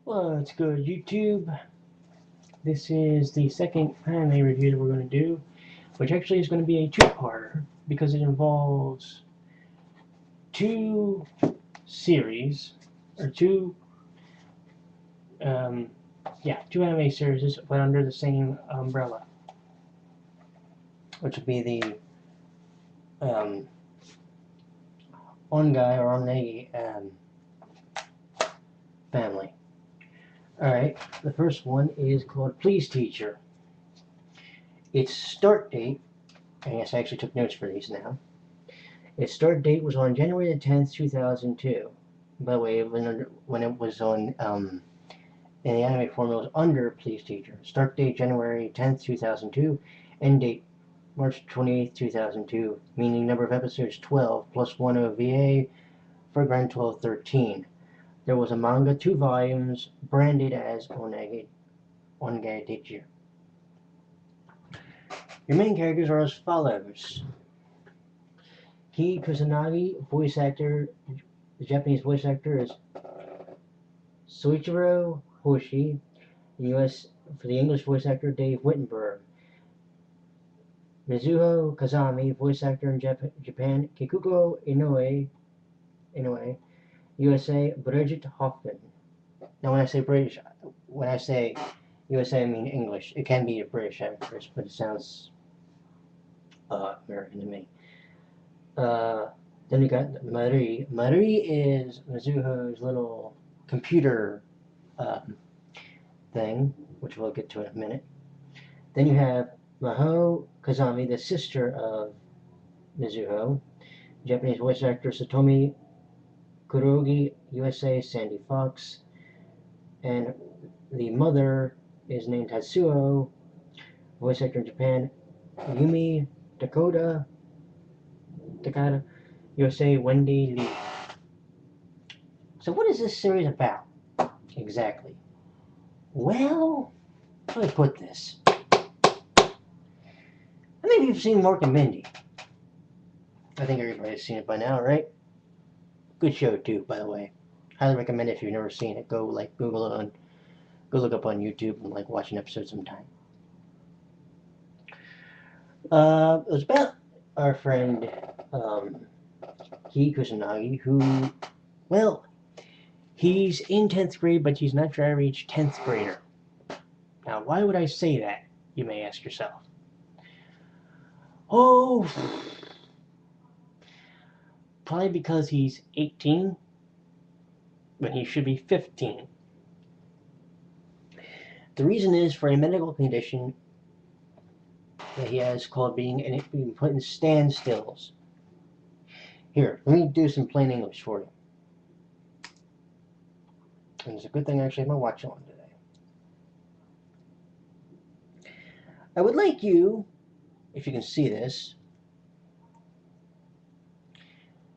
What's good, YouTube? This is the second anime review that we're going to do, which actually is going to be a two-parter because it involves two series, or two anime series, but under the same umbrella, which would be the Onegai or Onegai family. Alright, the first one is called Please Teacher. Its start date, and yes, I actually took notes for these now. Its start date was on January the 10th, 2002. By the way, when it was on, in the anime form, it was under Please Teacher. Start date January 10th, 2002. End date March 28th, 2002. Meaning number of episodes 12, plus 1 OVA, for a grand total of 13. There was a manga, 2 volumes, branded as Onegai Teacher. Your main characters are as follows. Kei Kusanagi, voice actor, the Japanese voice actor is Soichiro Hoshi. US, for the English voice actor, Dave Whittenberg. Mizuho Kazami, voice actor in Japan, Kikuko Inoue. USA, Bridget Hoffman. Now when I say British, when I say USA, I mean English. It can be a British actress, but it sounds American to me. Then you got Marie. Marie is Mizuho's little computer thing, which we'll get to in a minute. Then you have Maho Kazami, the sister of Mizuho. Japanese voice actor Satomi Koorogi, USA, Sandy Fox. And the mother is named Hatsuho, voice actor in Japan, Yumi Takada, USA, Wendee Lee. So what is this series about, exactly? Well, let me put this. Maybe you've seen Mork and Mindy. I think everybody's seen it by now, right? Good show too, by the way. Highly recommend it if you've never seen it. Go Google it, go look up on YouTube and watch an episode sometime. It was about our friend Kei Kusanagi, who, well, he's in 10th grade, but he's not your average 10th grader. Now, why would I say that, you may ask yourself? Oh, probably because he's 18, when he should be 15. The reason is for a medical condition that he has called being put in standstills. Here, let me do some plain English for you. And it's a good thing I actually have my watch on today. I would like you, if you can see this,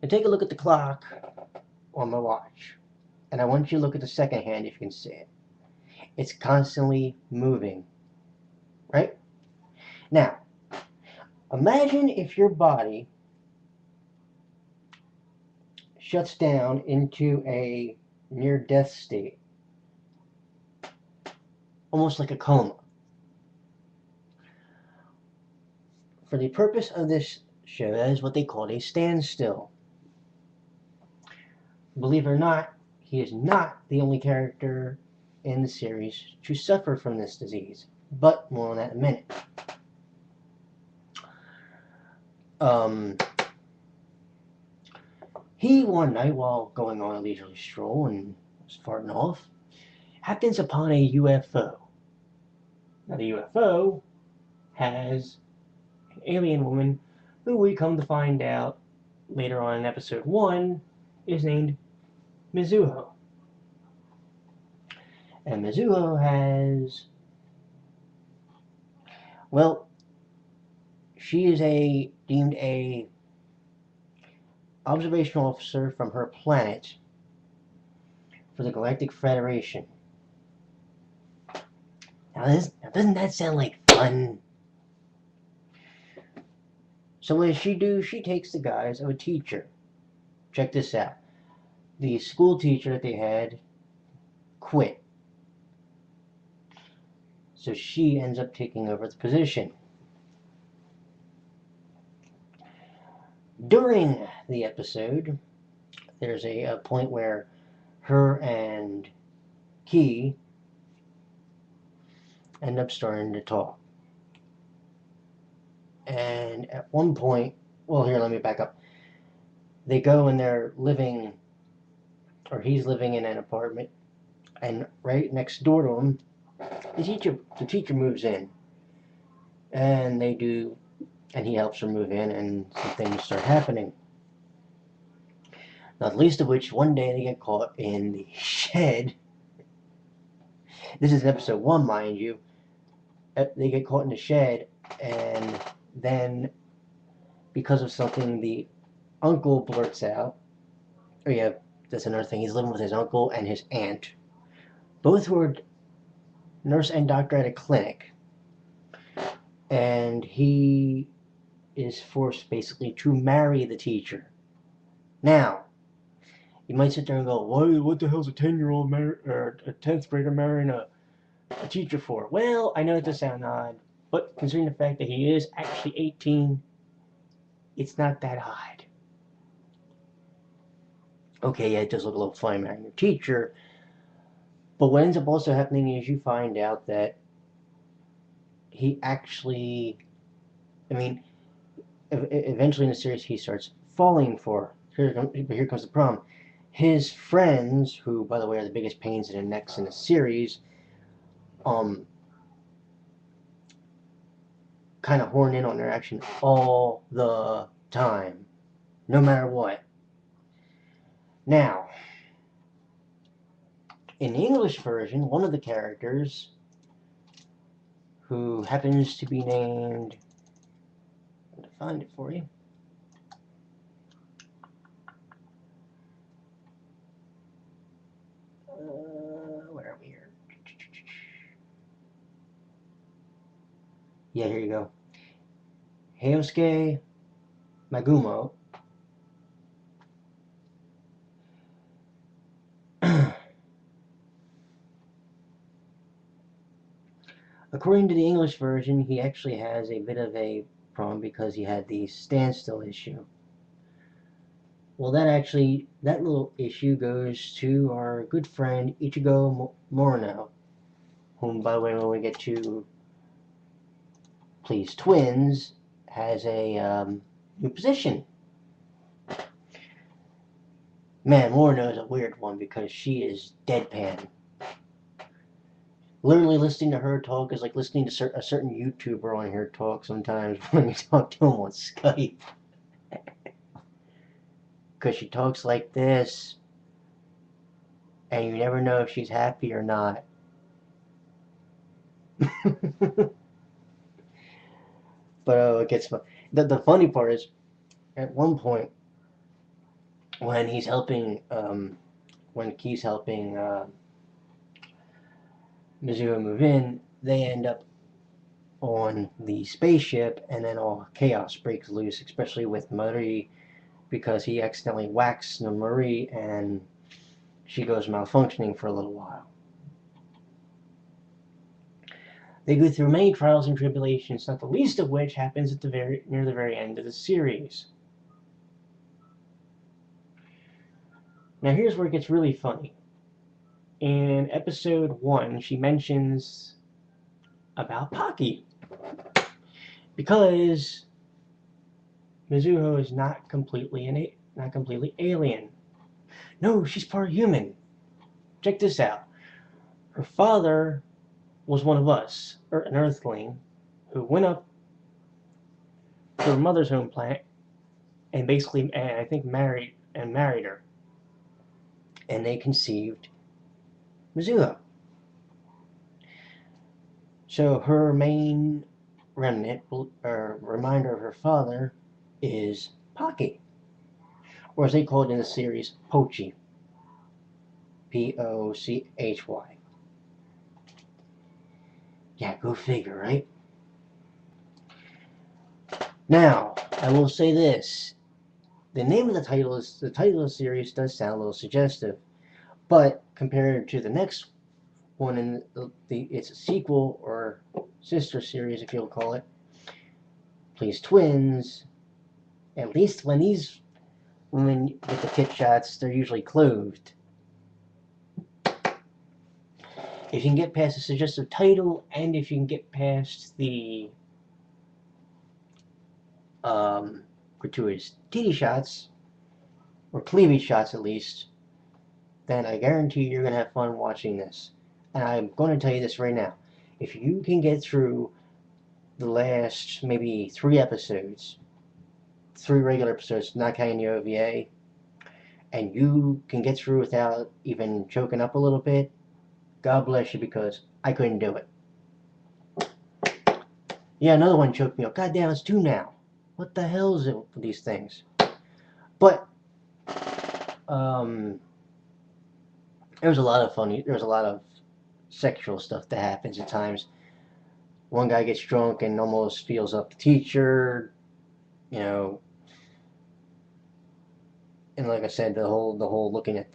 to take a look at the clock on my watch. And I want you to look at the second hand if you can see it. It's constantly moving, right? Now, imagine if your body shuts down into a near-death state, almost like a coma. For the purpose of this show, that is what they call a standstill. Believe it or not, he is not the only character in the series to suffer from this disease, but more on that in a minute. He one night, while going on a leisurely stroll and was farting off, happens upon a UFO. Now the UFO has an alien woman who we come to find out later on in episode 1 is named Mizuho. And Mizuho has, well, she is deemed a observation officer from her planet for the Galactic Federation. Now doesn't that sound like fun? So what does she do? She takes the guise of a teacher. Check this out. The school teacher that they had quit So she ends up taking over the position. During the episode, there's a point where her and Kei end up starting to talk. And at one point, well, here, let me back up. They go and they're living, or he's living in an apartment, and right next door to him, the teacher moves in. And he helps her move in, and some things start happening. Not least of which, one day they get caught in the shed. This is episode 1, mind you. They get caught in the shed, and then, because of something, the uncle blurts out. Oh yeah, that's another thing. He's living with his uncle and his aunt. Both were nurse and doctor at a clinic. And he is forced, basically, to marry the teacher. Now, you might sit there and go, what the hell's a 10-year-old or a 10th grader marrying a teacher for? Well, I know it does sound odd, but considering the fact that he is actually 18, it's not that odd. Okay, yeah, it does look a little funny marrying your teacher, but what ends up also happening is you find out that he actually, eventually in the series he starts falling for her. But here comes the problem. His friends, who, by the way, are the biggest pains in the necks in the series, kind of horn in on their action all the time, no matter what. Now, in the English version, one of the characters, who happens to be named, I'm going to find it for you. Where are we here? Yeah, here you go. Heisuke Magumo. According to the English version, he actually has a bit of a problem because he had the standstill issue. Well, that little issue goes to our good friend Ichigo Morino, whom, by the way, when we get to Please Twins, has a new position. Man, Morino is a weird one because she is deadpan. Literally listening to her talk is like listening to a certain YouTuber on here talk sometimes when you talk to him on Skype. Because she talks like this, and you never know if she's happy or not. But it gets fun. The funny part is, at one point, when he's helping, when Kei's helping Mizuho move in, they end up on the spaceship, and then all chaos breaks loose, especially with Marie, because he accidentally whacks Marie, and she goes malfunctioning for a little while. They go through many trials and tribulations, not the least of which happens at near the very end of the series. Now here's where it gets really funny. In episode 1, she mentions about Pocky, because Mizuho is not completely alien. No, she's part human. Check this out. Her father was one of us, or an Earthling, who went up to her mother's home planet and basically, I think, married her. And they conceived Mizuho. So her main remnant, or reminder of her father, is Pocky. Or as they call it in the series, Pochy. P-O-C-H-Y. Yeah, go figure, right? Now, I will say this. The name of the title of the series does sound a little suggestive, but compared to the next one in it's a sequel or sister series, if you'll call it. Please Twins. At least when these women get the tit shots, they're usually clothed. If you can get past the suggestive title, and if you can get past the gratuitous titty shots, or cleavage shots at least, then I guarantee you're going to have fun watching this. And I'm going to tell you this right now. If you can get through the last maybe 3 episodes, 3 regular episodes, not counting the OVA, and you can get through without even choking up a little bit, God bless you, because I couldn't do it. Yeah, another one choked me up. God damn, it's 2 now. What the hell is it with these things? But there's a lot of funny. There's a lot of sexual stuff that happens at times. One guy gets drunk and almost feels up the teacher, you know. And like I said, the whole looking at,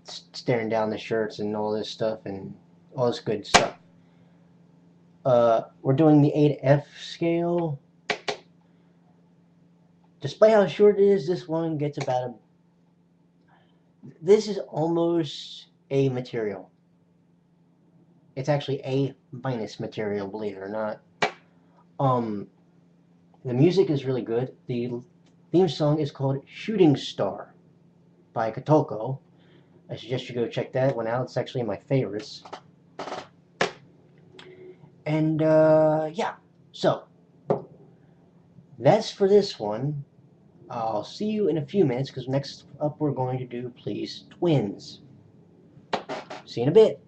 staring down the shirts and all this stuff and all this good stuff. We're doing the 8F scale. Despite how short it is, this one gets about a. This is almost A material. It's actually A minus material, believe it or not. The music is really good. The theme song is called Shooting Star by Kotoko. I suggest you go check that one out. It's actually my favorites. And yeah, so that's for this one. I'll see you in a few minutes because next up we're going to do Please Twins. See you in a bit.